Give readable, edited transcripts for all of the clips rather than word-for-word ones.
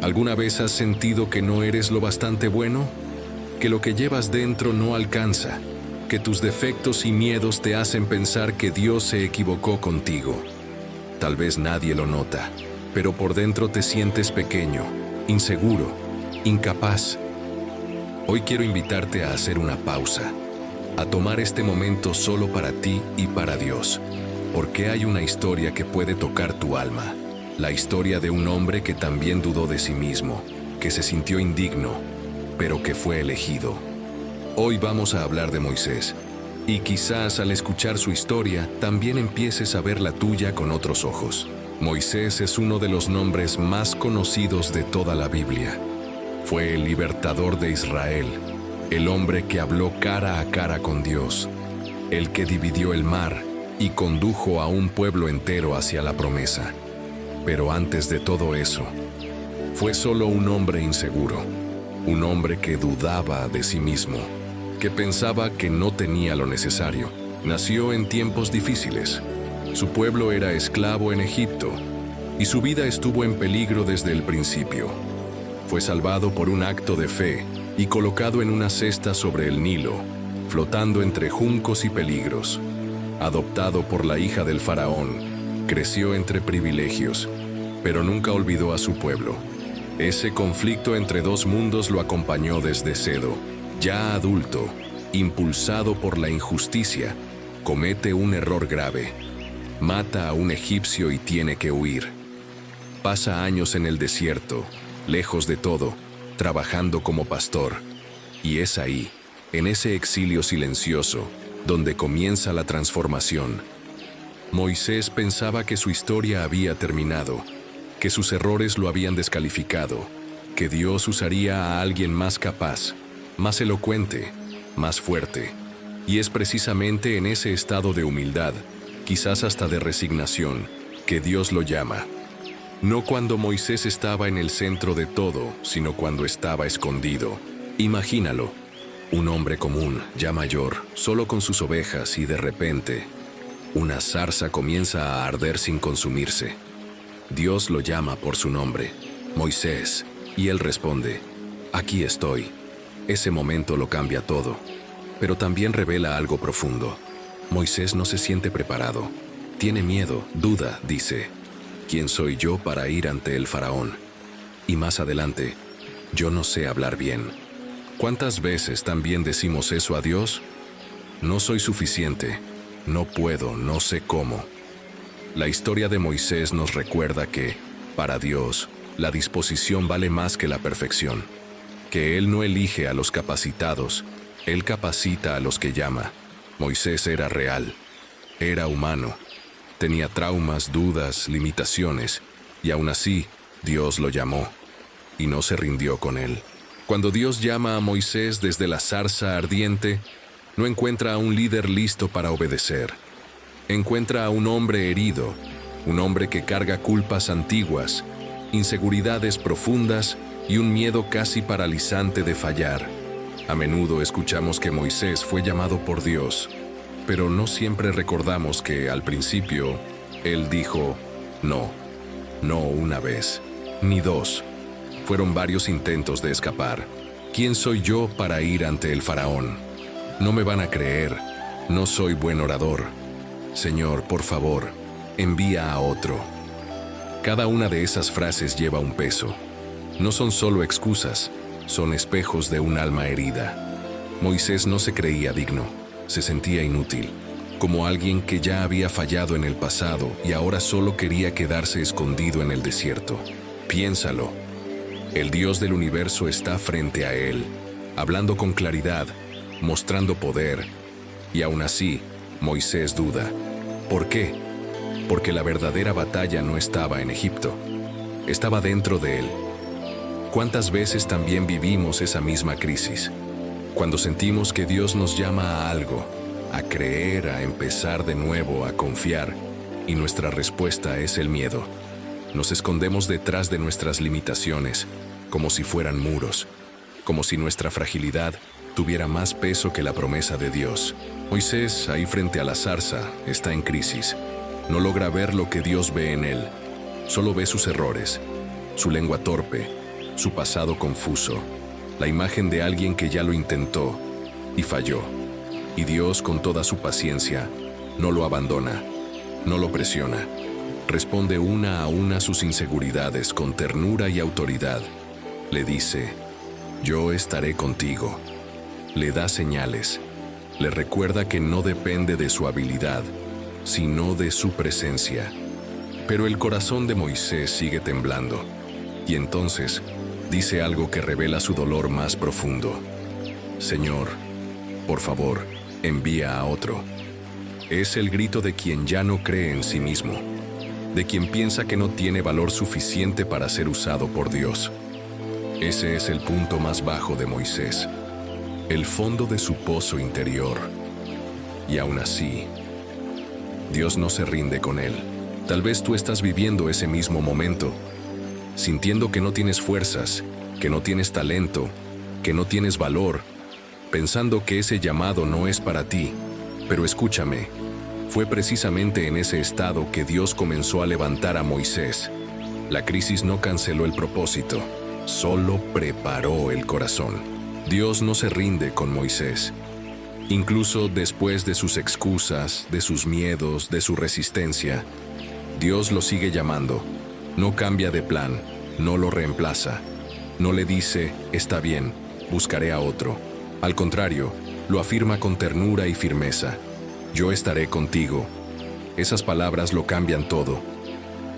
¿Alguna vez has sentido que no eres lo bastante bueno? ¿Que lo que llevas dentro no alcanza? ¿Que tus defectos y miedos te hacen pensar que Dios se equivocó contigo? Tal vez nadie lo nota, pero por dentro te sientes pequeño, inseguro, incapaz. Hoy quiero invitarte a hacer una pausa, a tomar este momento solo para ti y para Dios, porque hay una historia que puede tocar tu alma, la historia de un hombre que también dudó de sí mismo, que se sintió indigno, pero que fue elegido. Hoy vamos a hablar de Moisés, y quizás al escuchar su historia también empieces a ver la tuya con otros ojos. Moisés es uno de los nombres más conocidos de toda la Biblia. Fue el libertador de Israel, el hombre que habló cara a cara con Dios, el que dividió el mar y condujo a un pueblo entero hacia la promesa. Pero antes de todo eso, fue solo un hombre inseguro, un hombre que dudaba de sí mismo, que pensaba que no tenía lo necesario. Nació en tiempos difíciles. Su pueblo era esclavo en Egipto, y su vida estuvo en peligro desde el principio. Fue salvado por un acto de fe y colocado en una cesta sobre el Nilo, flotando entre juncos y peligros. Adoptado por la hija del faraón, creció entre privilegios, pero nunca olvidó a su pueblo. Ese conflicto entre dos mundos lo acompañó desde Cedo. Ya adulto, impulsado por la injusticia, comete un error grave. Mata a un egipcio y tiene que huir. Pasa años en el desierto, lejos de todo, trabajando como pastor. Y es ahí, en ese exilio silencioso, donde comienza la transformación. Moisés pensaba que su historia había terminado, que sus errores lo habían descalificado, que Dios usaría a alguien más capaz, más elocuente, más fuerte. Y es precisamente en ese estado de humildad, quizás hasta de resignación, que Dios lo llama. No cuando Moisés estaba en el centro de todo, sino cuando estaba escondido. Imagínalo, un hombre común, ya mayor, solo con sus ovejas, y de repente, una zarza comienza a arder sin consumirse. Dios lo llama por su nombre, Moisés, y él responde, «Aquí estoy». Ese momento lo cambia todo, pero también revela algo profundo. Moisés no se siente preparado. Tiene miedo, duda, dice, «¿Quién soy yo para ir ante el faraón?» Y más adelante, «Yo no sé hablar bien». ¿Cuántas veces también decimos eso a Dios? No soy suficiente, no puedo, no sé cómo. La historia de Moisés nos recuerda que, para Dios, la disposición vale más que la perfección, que Él no elige a los capacitados, Él capacita a los que llama. Moisés era real, era humano, tenía traumas, dudas, limitaciones, y aún así, Dios lo llamó, y no se rindió con él. Cuando Dios llama a Moisés desde la zarza ardiente, no encuentra a un líder listo para obedecer. Encuentra a un hombre herido, un hombre que carga culpas antiguas, inseguridades profundas y un miedo casi paralizante de fallar. A menudo escuchamos que Moisés fue llamado por Dios, pero no siempre recordamos que, al principio, él dijo, no. No una vez, ni dos. Fueron varios intentos de escapar. ¿Quién soy yo para ir ante el faraón? No me van a creer. No soy buen orador. Señor, por favor, envía a otro. Cada una de esas frases lleva un peso. No son solo excusas, son espejos de un alma herida. Moisés no se creía digno, se sentía inútil, como alguien que ya había fallado en el pasado y ahora solo quería quedarse escondido en el desierto. Piénsalo. El Dios del universo está frente a él, hablando con claridad, mostrando poder, y aún así, Moisés duda. ¿Por qué? Porque la verdadera batalla no estaba en Egipto, estaba dentro de él. ¿Cuántas veces también vivimos esa misma crisis? Cuando sentimos que Dios nos llama a algo, a creer, a empezar de nuevo, a confiar, y nuestra respuesta es el miedo. Nos escondemos detrás de nuestras limitaciones, como si fueran muros, como si nuestra fragilidad tuviera más peso que la promesa de Dios. Moisés, ahí frente a la zarza, está en crisis. No logra ver lo que Dios ve en él. Solo ve sus errores, su lengua torpe, su pasado confuso, la imagen de alguien que ya lo intentó y falló. Y Dios, con toda su paciencia, no lo abandona, no lo presiona. Responde una a una sus inseguridades con ternura y autoridad. Le dice, yo estaré contigo. Le da señales. Le recuerda que no depende de su habilidad, sino de su presencia. Pero el corazón de Moisés sigue temblando. Y entonces dice algo que revela su dolor más profundo. Señor, por favor, envía a otro. Es el grito de quien ya no cree en sí mismo, de quien piensa que no tiene valor suficiente para ser usado por Dios. Ese es el punto más bajo de Moisés, el fondo de su pozo interior. Y aún así, Dios no se rinde con él. Tal vez tú estás viviendo ese mismo momento, sintiendo que no tienes fuerzas, que no tienes talento, que no tienes valor, pensando que ese llamado no es para ti. Pero escúchame, fue precisamente en ese estado que Dios comenzó a levantar a Moisés. La crisis no canceló el propósito, solo preparó el corazón. Dios no se rinde con Moisés. Incluso después de sus excusas, de sus miedos, de su resistencia, Dios lo sigue llamando. No cambia de plan, no lo reemplaza. No le dice, está bien, buscaré a otro. Al contrario, lo afirma con ternura y firmeza. Yo estaré contigo. Esas palabras lo cambian todo.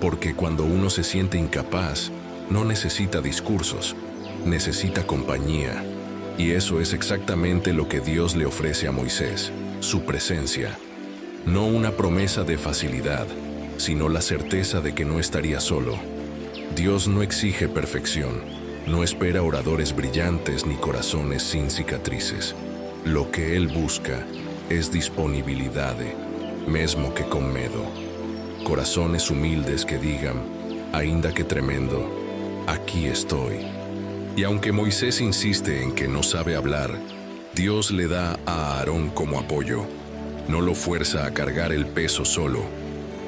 Porque cuando uno se siente incapaz, no necesita discursos, necesita compañía. Y eso es exactamente lo que Dios le ofrece a Moisés, su presencia. No una promesa de facilidad, sino la certeza de que no estaría solo. Dios no exige perfección, no espera oradores brillantes ni corazones sin cicatrices. Lo que Él busca es disponibilidade, mesmo que con medo. Corazones humildes que digan, ainda que tremendo, aquí estoy. Y aunque Moisés insiste en que no sabe hablar, Dios le da a Aarón como apoyo. No lo fuerza a cargar el peso solo.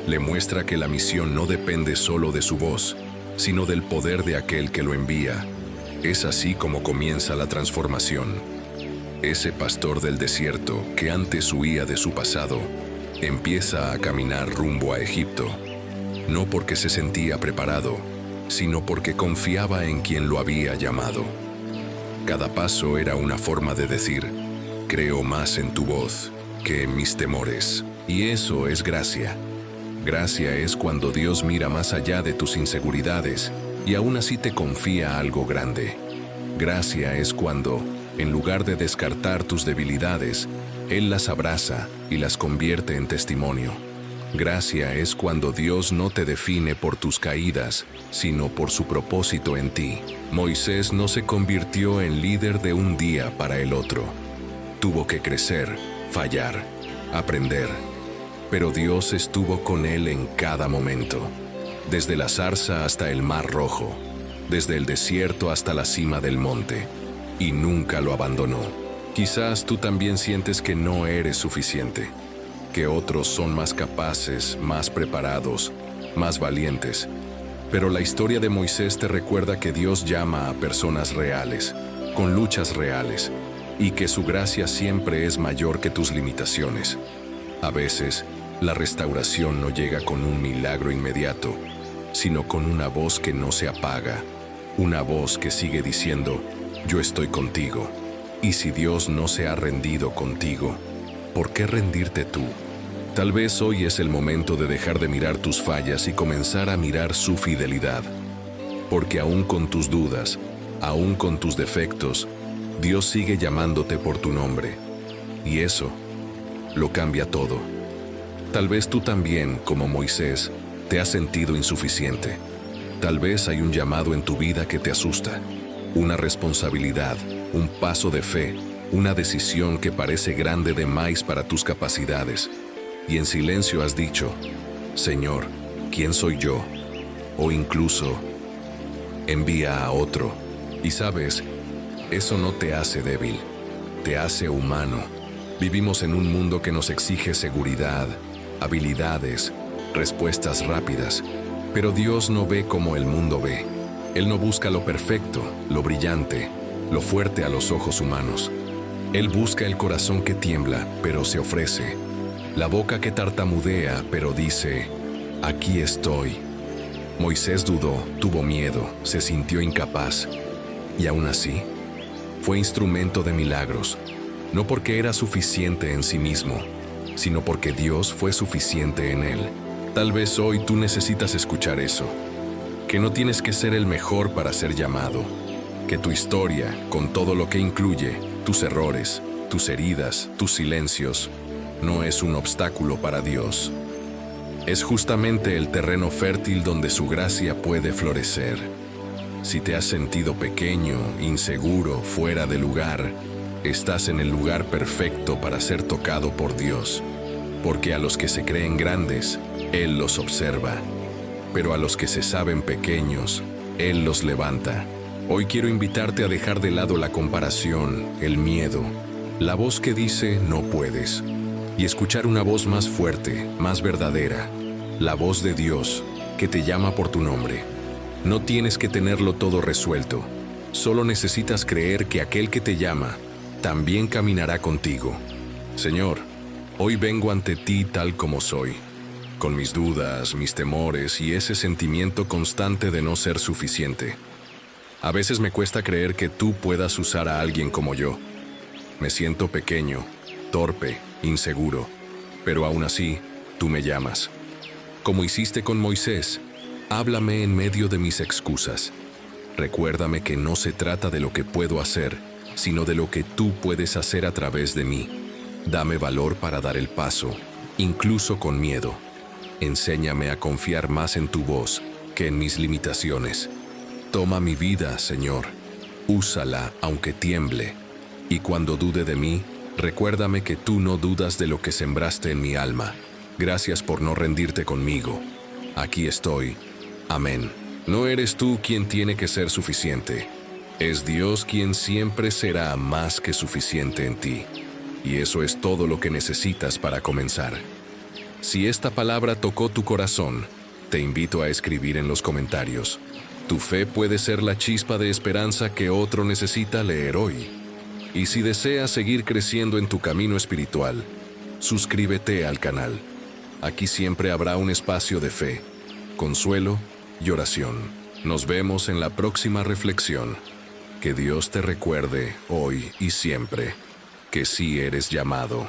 Le muestra que la misión no depende solo de su voz, sino del poder de aquel que lo envía. Es así como comienza la transformación. Ese pastor del desierto que antes huía de su pasado, empieza a caminar rumbo a Egipto, no porque se sentía preparado, sino porque confiaba en quien lo había llamado. Cada paso era una forma de decir, creo más en tu voz que en mis temores. Y eso es gracia. Gracia es cuando Dios mira más allá de tus inseguridades y aún así te confía algo grande. Gracia es cuando, en lugar de descartar tus debilidades, Él las abraza y las convierte en testimonio. Gracia es cuando Dios no te define por tus caídas, sino por su propósito en ti. Moisés no se convirtió en líder de un día para el otro. Tuvo que crecer, fallar, aprender. Pero Dios estuvo con él en cada momento, desde la zarza hasta el mar rojo, desde el desierto hasta la cima del monte, y nunca lo abandonó. Quizás tú también sientes que no eres suficiente, que otros son más capaces, más preparados, más valientes. Pero la historia de Moisés te recuerda que Dios llama a personas reales, con luchas reales, y que su gracia siempre es mayor que tus limitaciones. A veces, la restauración no llega con un milagro inmediato, sino con una voz que no se apaga, una voz que sigue diciendo, yo estoy contigo. Y si Dios no se ha rendido contigo, ¿por qué rendirte tú? Tal vez hoy es el momento de dejar de mirar tus fallas y comenzar a mirar su fidelidad. Porque aún con tus dudas, aún con tus defectos, Dios sigue llamándote por tu nombre. Y eso lo cambia todo. Tal vez tú también, como Moisés, te has sentido insuficiente. Tal vez hay un llamado en tu vida que te asusta, una responsabilidad, un paso de fe, una decisión que parece grande de más para tus capacidades. Y en silencio has dicho, Señor, ¿quién soy yo? O incluso, envía a otro. Y sabes, eso no te hace débil, te hace humano. Vivimos en un mundo que nos exige seguridad, habilidades, respuestas rápidas, pero Dios no ve como el mundo ve. Él no busca lo perfecto, lo brillante, lo fuerte a los ojos humanos. Él busca el corazón que tiembla, pero se ofrece. La boca que tartamudea, pero dice, aquí estoy. Moisés dudó, tuvo miedo, se sintió incapaz. Y aún así, fue instrumento de milagros, no porque era suficiente en sí mismo, sino porque Dios fue suficiente en él. Tal vez hoy tú necesitas escuchar eso, que no tienes que ser el mejor para ser llamado, que tu historia, con todo lo que incluye, tus errores, tus heridas, tus silencios, no es un obstáculo para Dios. Es justamente el terreno fértil donde su gracia puede florecer. Si te has sentido pequeño, inseguro, fuera de lugar, estás en el lugar perfecto para ser tocado por Dios, porque a los que se creen grandes, Él los observa, pero a los que se saben pequeños, Él los levanta. Hoy quiero invitarte a dejar de lado la comparación, el miedo, la voz que dice no puedes, y escuchar una voz más fuerte, más verdadera, la voz de Dios, que te llama por tu nombre. No tienes que tenerlo todo resuelto, solo necesitas creer que aquel que te llama también caminará contigo. Señor, hoy vengo ante ti tal como soy, con mis dudas, mis temores y ese sentimiento constante de no ser suficiente. A veces me cuesta creer que tú puedas usar a alguien como yo. Me siento pequeño, torpe, inseguro, pero aún así, tú me llamas. Como hiciste con Moisés, háblame en medio de mis excusas. Recuérdame que no se trata de lo que puedo hacer, sino de lo que tú puedes hacer a través de mí. Dame valor para dar el paso, incluso con miedo. Enséñame a confiar más en tu voz que en mis limitaciones. Toma mi vida, Señor. Úsala aunque tiemble. Y cuando dude de mí, recuérdame que tú no dudas de lo que sembraste en mi alma. Gracias por no rendirte conmigo. Aquí estoy. Amén. No eres tú quien tiene que ser suficiente. Es Dios quien siempre será más que suficiente en ti. Y eso es todo lo que necesitas para comenzar. Si esta palabra tocó tu corazón, te invito a escribir en los comentarios. Tu fe puede ser la chispa de esperanza que otro necesita leer hoy. Y si deseas seguir creciendo en tu camino espiritual, suscríbete al canal. Aquí siempre habrá un espacio de fe, consuelo y oración. Nos vemos en la próxima reflexión. Que Dios te recuerde hoy y siempre que sí eres llamado.